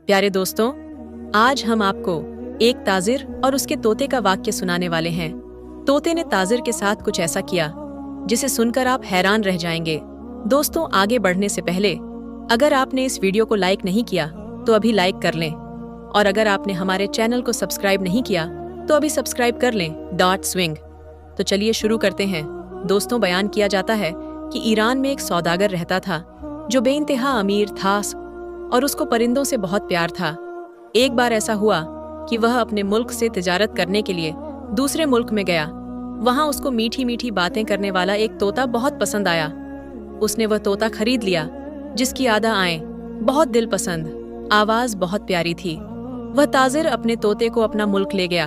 प्यारे दोस्तों, आज हम आपको एक ताजिर और उसके तोते का वाक्य सुनाने वाले हैं। तोते ने ताजिर के साथ कुछ ऐसा किया जिसे सुनकर आप हैरान रह जाएंगे। दोस्तों, आगे बढ़ने से पहले अगर आपने इस वीडियो को लाइक नहीं किया तो अभी लाइक कर लें, और अगर आपने हमारे चैनल को सब्सक्राइब नहीं किया तो अभी सब्सक्राइब कर लें। .swing। तो चलिए शुरू करते हैं। दोस्तों, बयान किया जाता है कि ईरान में एक सौदागर रहता था जो बेइंतहा अमीर था और उसको परिंदों से बहुत प्यार था। एक बार ऐसा हुआ कि वह अपने मुल्क से तिजारत करने के लिए दूसरे मुल्क में गया। वहां उसको मीठी मीठी बातें करने वाला एक तोता बहुत पसंद आया। उसने वह तोता खरीद लिया जिसकी आधा आय बहुत दिल पसंद, आवाज बहुत प्यारी थी। वह ताजिर अपने तोते को अपना मुल्क ले गया।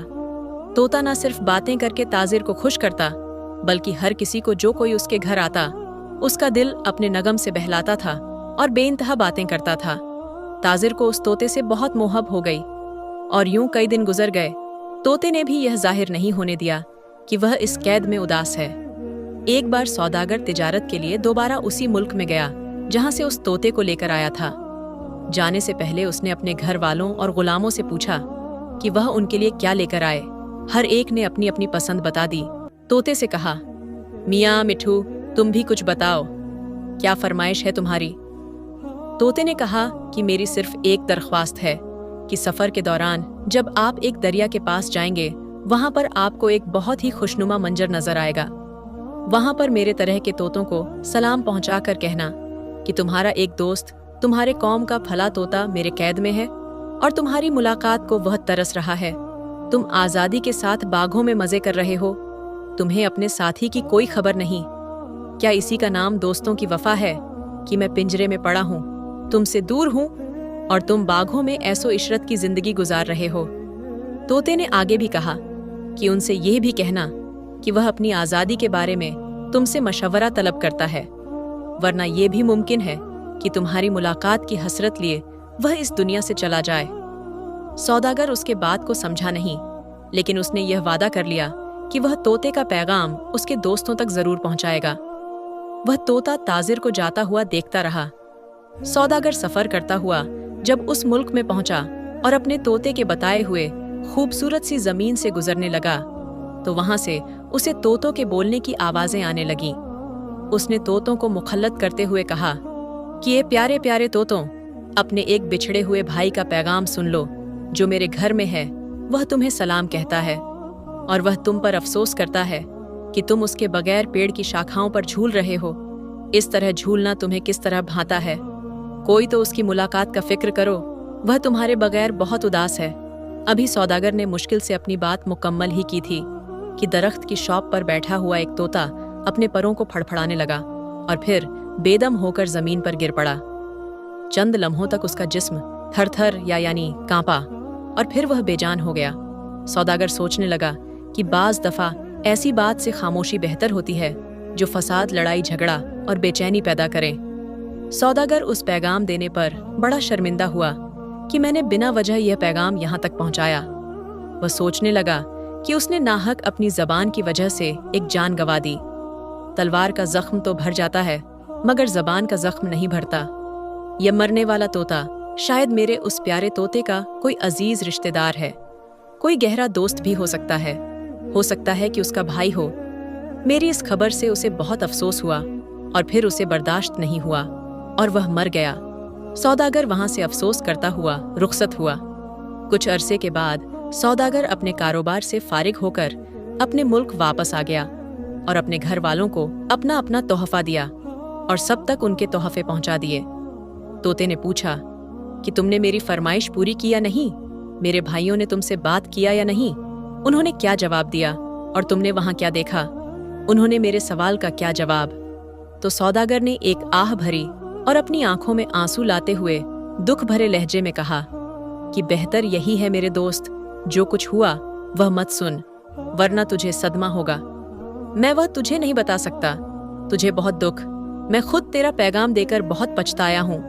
तोता न सिर्फ बातें करके ताजिर को खुश करता, बल्कि हर किसी को जो कोई उसके घर आता उसका दिल अपने नगम से बहलाता था और बेइंतहा बातें करता था। ताजिर को उस तोते से बहुत मोहब्बत हो गई और यूं कई दिन गुजर गए। तोते ने भी यह जाहिर नहीं होने दिया कि वह इस कैद में उदास है। एक बार सौदागर तिजारत के लिए दोबारा उसी मुल्क में गया जहां से उस तोते को लेकर आया था। जाने से पहले उसने अपने घर वालों और गुलामों से पूछा कि वह उनके लिए क्या लेकर आए। हर एक ने अपनी अपनी पसंद बता दी। तोते से कहा, मियाँ मिठू, तुम भी कुछ बताओ, क्या फरमाइश है तुम्हारी? तोते ने कहा कि मेरी सिर्फ एक दरख्वास्त है कि सफर के दौरान जब आप एक दरिया के पास जाएंगे, वहां पर आपको एक बहुत ही खुशनुमा मंजर नजर आएगा। वहां पर मेरे तरह के तोतों को सलाम पहुंचा कर कहना कि तुम्हारा एक दोस्त, तुम्हारे कौम का फला तोता मेरे कैद में है और तुम्हारी मुलाकात को वह तरस रहा है। तुम आजादी के साथ बागों में मजे कर रहे हो, तुम्हें अपने साथी की कोई खबर नहीं। क्या इसी का नाम दोस्तों की वफा है कि मैं पिंजरे में पड़ा हूँ, तुमसे दूर हूँ और तुम बागों में ऐसो इशरत की जिंदगी गुजार रहे हो? तोते ने आगे भी कहा कि उनसे यह भी कहना कि वह अपनी आज़ादी के बारे में तुमसे मशवरा तलब करता है, वरना यह भी मुमकिन है कि तुम्हारी मुलाकात की हसरत लिए वह इस दुनिया से चला जाए। सौदागर उसके बात को समझा नहीं, लेकिन उसने यह वादा कर लिया कि वह तोते का पैगाम उसके दोस्तों तक जरूर पहुंचाएगा। वह तोता ताजिर को जाता हुआ देखता रहा। सौदागर सफर करता हुआ जब उस मुल्क में पहुंचा और अपने तोते के बताए हुए खूबसूरत सी जमीन से गुजरने लगा, तो वहां से उसे तोतों के बोलने की आवाजें आने लगीं। उसने तोतों को मुखल्लत करते हुए कहा कि ये प्यारे प्यारे तोतों, अपने एक बिछड़े हुए भाई का पैगाम सुन लो जो मेरे घर में है। वह तुम्हें सलाम कहता है और वह तुम पर अफसोस करता है कि तुम उसके बगैर पेड़ की शाखाओं पर झूल रहे हो। इस तरह झूलना तुम्हें किस तरह भाता है? कोई तो उसकी मुलाकात का फिक्र करो, वह तुम्हारे बगैर बहुत उदास है। अभी सौदागर ने मुश्किल से अपनी बात मुकम्मल ही की थी कि दरख्त की शॉप पर बैठा हुआ एक तोता अपने परों को फड़फड़ाने लगा और फिर बेदम होकर जमीन पर गिर पड़ा। चंद लम्हों तक उसका जिस्म थर थर यानी कांपा और फिर वह बेजान हो गया। सौदागर सोचने लगा कि बाज दफा ऐसी बात से खामोशी बेहतर होती है जो फसाद, लड़ाई झगड़ा और बेचैनी पैदा करे। सौदागर उस पैगाम देने पर बड़ा शर्मिंदा हुआ कि मैंने बिना वजह यह पैगाम यहाँ तक पहुँचाया। वह सोचने लगा कि उसने नाहक अपनी जबान की वजह से एक जान गंवा दी। तलवार का जख्म तो भर जाता है मगर जबान का जख्म नहीं भरता। यह मरने वाला तोता शायद मेरे उस प्यारे तोते का कोई अजीज रिश्तेदार है, कोई गहरा दोस्त भी हो सकता है कि उसका भाई हो। मेरी इस खबर से उसे बहुत अफसोस हुआ और फिर उसे बर्दाश्त नहीं हुआ और वह मर गया। सौदागर वहां से अफसोस करता हुआ रुखसत हुआ। कुछ अरसे के बाद सौदागर अपने कारोबार से फारिग होकर अपने मुल्क वापस आ गया और अपने घर वालों को अपना अपना तोहफा दिया और सब तक उनके तोहफे पहुंचा दिए। तोते ने पूछा कि तुमने मेरी फरमाइश पूरी की या नहीं? मेरे भाइयों ने तुमसे बात किया या नहीं? उन्होंने क्या जवाब दिया और तुमने वहां क्या देखा? उन्होंने मेरे सवाल का क्या जवाब? तो सौदागर ने एक आह भरी और अपनी आंखों में आंसू लाते हुए दुख भरे लहजे में कहा कि बेहतर यही है मेरे दोस्त, जो कुछ हुआ वह मत सुन, वरना तुझे सदमा होगा। मैं वह तुझे नहीं बता सकता, तुझे बहुत दुख। मैं खुद तेरा पैगाम देकर बहुत पछताया हूँ।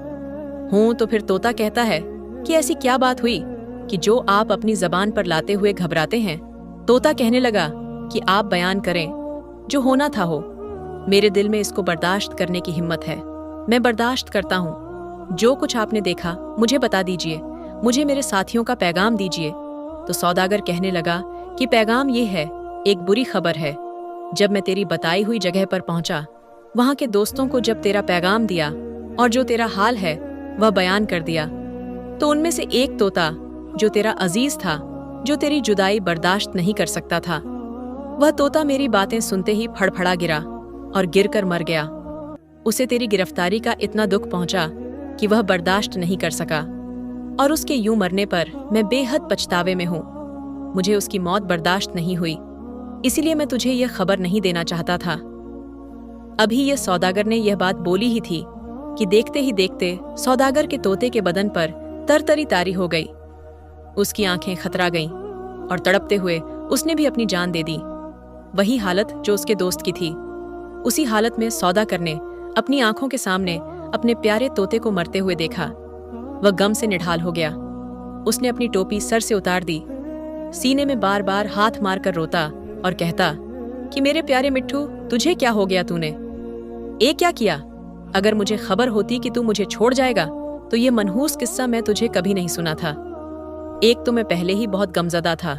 तो फिर तोता कहता है कि ऐसी क्या बात हुई कि जो आप अपनी जबान पर लाते हुए घबराते हैं? तोता कहने लगा कि आप बयान करें, जो होना था हो। मेरे दिल में इसको बर्दाश्त करने की हिम्मत है, मैं बर्दाश्त करता हूँ। जो कुछ आपने देखा मुझे बता दीजिए, मुझे मेरे साथियों का पैगाम दीजिए। तो सौदागर कहने लगा कि पैगाम ये है, एक बुरी खबर है। जब मैं तेरी बताई हुई जगह पर पहुंचा, वहां के दोस्तों को जब तेरा पैगाम दिया और जो तेरा हाल है वह बयान कर दिया, तो उनमें से एक तोता जो तेरा अजीज था, जो तेरी जुदाई बर्दाश्त नहीं कर सकता था, वह तोता मेरी बातें सुनते ही फड़फड़ा गिरा और गिरकर मर गया। उसे तेरी गिरफ्तारी का इतना दुख पहुंचा कि वह बर्दाश्त नहीं कर सका, और उसके यूं मरने पर मैं बेहद पछतावे में हूं। मुझे उसकी मौत बर्दाश्त नहीं हुई, इसीलिए मैं तुझे यह खबर नहीं देना चाहता था। अभी यह सौदागर ने यह बात बोली ही थी कि देखते ही देखते सौदागर के तोते के बदन पर तरतरी तारी हो गई। उसकी आंखें खतरा गईं और तड़पते हुए उसने भी अपनी जान दे दी। वही हालत जो उसके दोस्त की थी, उसी हालत में सौदागर ने अपनी आंखों के सामने अपने प्यारे तोते को मरते हुए देखा। वह गम से निढाल हो गया। उसने अपनी टोपी सर से उतार दी, सीने में बार बार हाथ मारकर रोता और कहता कि मेरे प्यारे मिट्ठू, तुझे क्या हो गया? तूने ये क्या किया? अगर मुझे खबर होती कि तू मुझे छोड़ जाएगा तो ये मनहूस किस्सा मैं तुझे कभी नहीं सुना था। एक तो मैं पहले ही बहुत गमज़दा था,